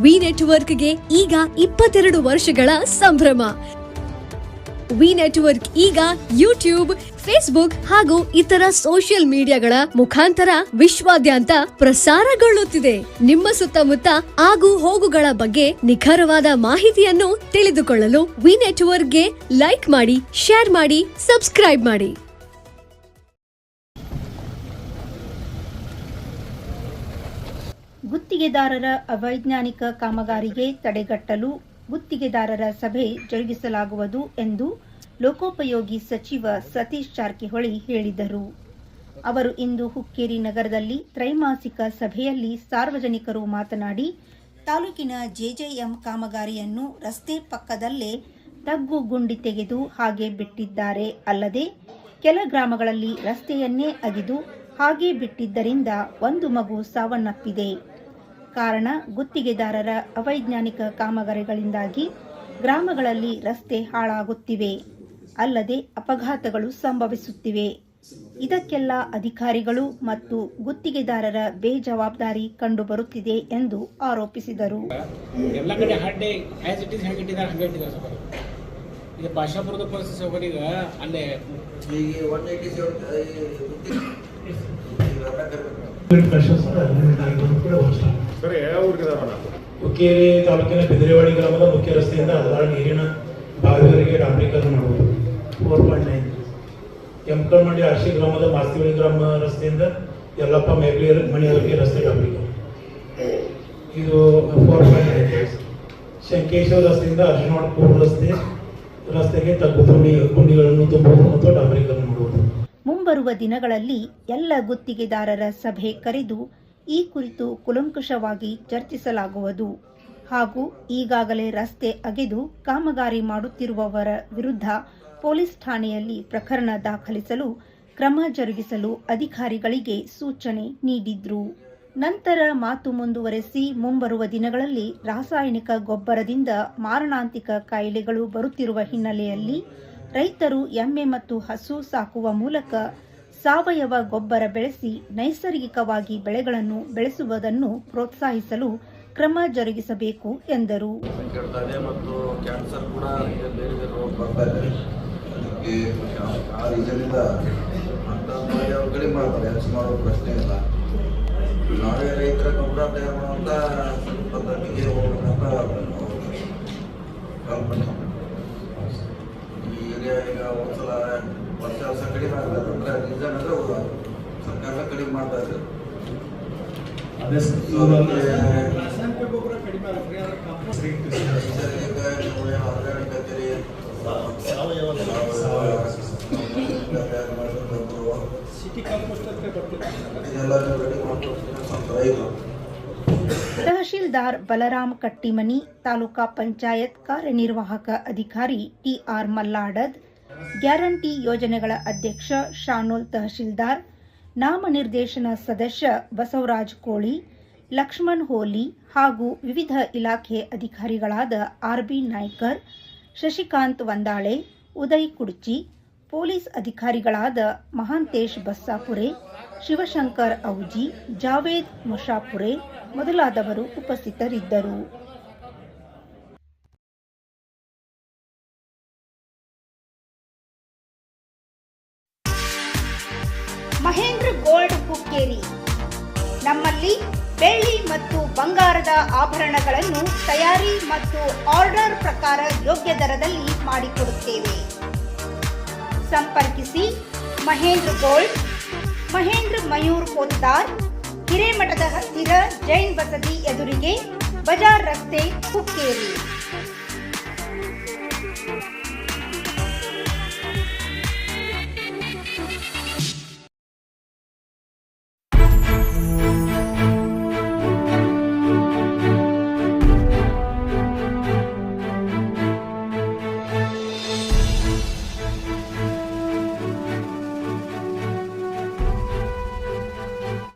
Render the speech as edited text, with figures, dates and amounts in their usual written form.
V ನೆಟ್ವರ್ಕ್ಗೆ ಈಗ 22 ವರ್ಷಗಳ ಸಂಭ್ರಮ. ವಿ ನೆಟ್ವರ್ಕ್ ಈಗ ಯೂಟ್ಯೂಬ್, ಫೇಸ್ಬುಕ್ ಹಾಗೂ ಇತರ ಸೋಷಿಯಲ್ ಮೀಡಿಯಾಗಳ ಮುಖಾಂತರ ವಿಶ್ವಾದ್ಯಂತ ಪ್ರಸಾರಗೊಳ್ಳುತ್ತಿದೆ. ನಿಮ್ಮ ಸುತ್ತಮುತ್ತ ಆಗು ಹೋಗುಗಳ ಬಗ್ಗೆ ನಿಖರವಾದ ಮಾಹಿತಿಯನ್ನು ತಿಳಿದುಕೊಳ್ಳಲು ವಿ ನೆಟ್ವರ್ಕ್ಗೆ ಲೈಕ್ ಮಾಡಿ, ಶೇರ್ ಮಾಡಿ, ಸಬ್ಸ್ಕ್ರೈಬ್ ಮಾಡಿ. ಗುತ್ತಿಗೆದಾರರ ಅವೈಜ್ಞಾನಿಕ ಕಾಮಗಾರಿಗೆ ತಡೆಗಟ್ಟಲು ಗುತ್ತಿಗೆದಾರರ ಸಭೆ ಜರುಗಿಸಲಾಗುವುದು ಎಂದು ಲೋಕೋಪಯೋಗಿ ಸಚಿವ ಸತೀಶ್ ಜಾರಕಿಹೊಳಿ ಹೇಳಿದರು. ಅವರು ಇಂದು ಹುಕ್ಕೇರಿ ನಗರದಲ್ಲಿ ತ್ರೈಮಾಸಿಕ ಸಭೆಯಲ್ಲಿ ಸಾರ್ವಜನಿಕರು ಮಾತನಾಡಿ, ತಾಲೂಕಿನ ಜೆಜೆಎಂ ಕಾಮಗಾರಿಯನ್ನು ರಸ್ತೆ ಪಕ್ಕದಲ್ಲೇ ತಗ್ಗು ಗುಂಡಿ ತೆಗೆದು ಹಾಗೆ ಬಿಟ್ಟಿದ್ದಾರೆ. ಅಲ್ಲದೆ ಕೆಲ ಗ್ರಾಮಗಳಲ್ಲಿ ರಸ್ತೆಯನ್ನೇ ಅಗೆದು ಹಾಗೆ ಬಿಟ್ಟಿದ್ದರಿಂದ ಒಂದು ಮಗು ಸಾವನ್ನಪ್ಪಿದೆ. ಕಾರಣ ಗುತ್ತಿಗೆದಾರರ ಅವೈಜ್ಞಾನಿಕ ಕಾಮಗಾರಿಗಳಿಂದಾಗಿ ಗ್ರಾಮಗಳಲ್ಲಿ ರಸ್ತೆ ಹಾಳಾಗುತ್ತಿವೆ, ಅಲ್ಲದೆ ಅಪಘಾತಗಳು ಸಂಭವಿಸುತ್ತಿವೆ. ಇದಕ್ಕೆಲ್ಲ ಅಧಿಕಾರಿಗಳು ಮತ್ತು ಗುತ್ತಿಗೆದಾರರ ಬೇಜವಾಬ್ದಾರಿ ಕಂಡುಬರುತ್ತಿದೆ ಎಂದು ಆರೋಪಿಸಿದರು. ಹುಕ್ಕೇರಿ ತಾಲೂಕಿನ ಬಿದಿರೆವಾಡಿ ಗ್ರಾಮದ ಮುಖ್ಯ ರಸ್ತೆಯಿಂದ ಹಲವಾರು ನೀರಿನ ಬಾವಿಯವರೆಗೆ ಡಾಂಬರೀಕರಣ ಮಾಡುವುದು 4.9. ಯಮಕನಮಂಡಿ ಆರ್ಸಿ ಗ್ರಾಮದ ಮಾಸ್ತಿವಳಿ ಗ್ರಾಮ ರಸ್ತೆಯಿಂದ ಯಲ್ಲಪ್ಪ ಮೇಗ್ಲಿ ಮನೆಯವರೆಗೆ ರಸ್ತೆ ಡಾಂಬರೀಕರಣ ಇದು 4.9. ಶಂಕೇಶ್ವರ ರಸ್ತೆಯಿಂದ ಅರ್ಜುನವಾಡ ರಸ್ತೆಗೆ ತಗ್ಗು ಗುಂಡಿಗಳನ್ನು ತುಂಬುವುದು ಮತ್ತು ಡಾಂಬರೀಕರಣ ಮಾಡುವುದು. ಮುಂಬರುವ ದಿನಗಳಲ್ಲಿ ಎಲ್ಲ ಗುತ್ತಿಗೆದಾರರ ಸಭೆ ಕರೆದು ಈ ಕುರಿತು ಕೂಲಂಕಷವಾಗಿ ಚರ್ಚಿಸಲಾಗುವುದು ಹಾಗೂ ಈಗಾಗಲೇ ರಸ್ತೆ ಅಗೆದು ಕಾಮಗಾರಿ ಮಾಡುತ್ತಿರುವವರ ವಿರುದ್ಧ ಪೊಲೀಸ್ ಠಾಣೆಯಲ್ಲಿ ಪ್ರಕರಣ ದಾಖಲಿಸಲು ಕ್ರಮ ಜರುಗಿಸಲು ಅಧಿಕಾರಿಗಳಿಗೆ ಸೂಚನೆ ನೀಡಿದ್ರು. ನಂತರ ಮಾತು ಮುಂದುವರೆಸಿ, ಮುಂಬರುವ ದಿನಗಳಲ್ಲಿ ರಾಸಾಯನಿಕ ಗೊಬ್ಬರದಿಂದ ಮಾರಣಾಂತಿಕ ಕಾಯಿಲೆಗಳು ಬರುತ್ತಿರುವ ಹಿನ್ನೆಲೆಯಲ್ಲಿ ರೈತರು ಎಮ್ಮೆ ಮತ್ತು ಹಸು ಸಾಕುವ ಮೂಲಕ ಸಾವಯವ ಗೊಬ್ಬರ ಬೆಳೆಸಿ ನೈಸರ್ಗಿಕವಾಗಿ ಬೆಳೆಗಳನ್ನು ಬೆಳೆಸುವುದನ್ನು ಪ್ರೋತ್ಸಾಹಿಸಲು ಕ್ರಮ ಜರುಗಿಸಬೇಕು ಎಂದರು. ಮತ್ತು ಕ್ಯಾನ್ಸರ್ ಕೂಡ ಬೇರೆ ಬೇರೆ ರೋಗ ಅದಕ್ಕೆ ಆ ರೀಸನ್ನಿಂದ ಅವ್ರು ಕಡಿಮೆ ಮಾಡ್ತಾರೆ, ಹೆಚ್ಚು ಮಾಡೋ ಪ್ರಶ್ನೆ ಇಲ್ಲ. ನಾವೇ ರೈತರ ಗೊಬ್ಬರ ತಯಾರು ಮಾಡುವಂಥ ಪದ್ಧತಿಗೆ ಹೋಗ್ಬೇಕಂತ ಕಲ್ಪನೆ. ಈಗ ಒಂದ್ಸಲ ವರ್ಷ ಕಡಿಮೆ ಆಗ್ತದೆ ಅಂದ್ರೆ ರೀಸನ್ ಅಂದ್ರೆ ಸರ್ಕಾರ ಕಡಿಮೆ ಮಾಡ್ತಾ ಇದ್ದಾರೆ. ತಹಶೀಲ್ದಾರ್ ಬಲರಾಮ್ ಕಟ್ಟಿಮನಿ, ತಾಲೂಕಾ ಪಂಚಾಯತ್ ಕಾರ್ಯನಿರ್ವಾಹಕ ಅಧಿಕಾರಿ ಟಿಆರ್ ಮಲ್ಲಾಡದ್, ಗ್ಯಾರಂಟಿ ಯೋಜನೆಗಳ ಅಧ್ಯಕ್ಷ ಶಾನೂಲ್ ತಹಶೀಲ್ದಾರ್, ನಾಮನಿರ್ದೇಶನ ಸದಸ್ಯ ಬಸವರಾಜ್ ಕೋಳಿ, ಲಕ್ಷ್ಮಣ್ ಹೋಲಿ ಹಾಗೂ ವಿವಿಧ ಇಲಾಖೆ ಅಧಿಕಾರಿಗಳಾದ ಆರ್ಬಿ ನಾಯ್ಕರ್, ಶಶಿಕಾಂತ್ ವಂದಾಳೆ, ಉದಯ್ ಕುಡ್ಚಿ, ಪೊಲೀಸ್ ಅಧಿಕಾರಿಗಳಾದ ಮಹಾಂತೇಶ್ ಬಸ್ಸಾಪುರೆ, ಶಿವಶಂಕರ್ ಔಜಿ, ಜಾವೇದ್ ಮುಷಾಪುರೆ ಮೊದಲಾದವರು ಉಪಸ್ಥಿತರಿದ್ದರು. ಮಹೇಂದ್ರ ಗೋಲ್ಡ್ ಹುಕ್ಕೇರಿ. ನಮ್ಮಲ್ಲಿ ಬೆಳ್ಳಿ ಮತ್ತು ಬಂಗಾರದ ಆಭರಣಗಳನ್ನು ತಯಾರಿ ಮತ್ತು ಆರ್ಡರ್ ಪ್ರಕಾರ ಯೋಗ್ಯ ದರದಲ್ಲಿ ಮಾಡಿಕೊಡುತ್ತೇವೆ. ಸಂಪರ್ಕಿಸಿ ಮಹೇಂದ್ರ ಗೋಲ್ಡ್, ಮಹೇಂದ್ರ ಮಯೂರ್ ಪೋತ್ತಾರ್, ಹಿರೇಮಠದ ಹತ್ತಿರ ಜೈನ್ ಬಸದಿ ಎದುರಿಗೆ, ಬಜಾರ್ ರಸ್ತೆ, ಹುಕ್ಕೇರಿ.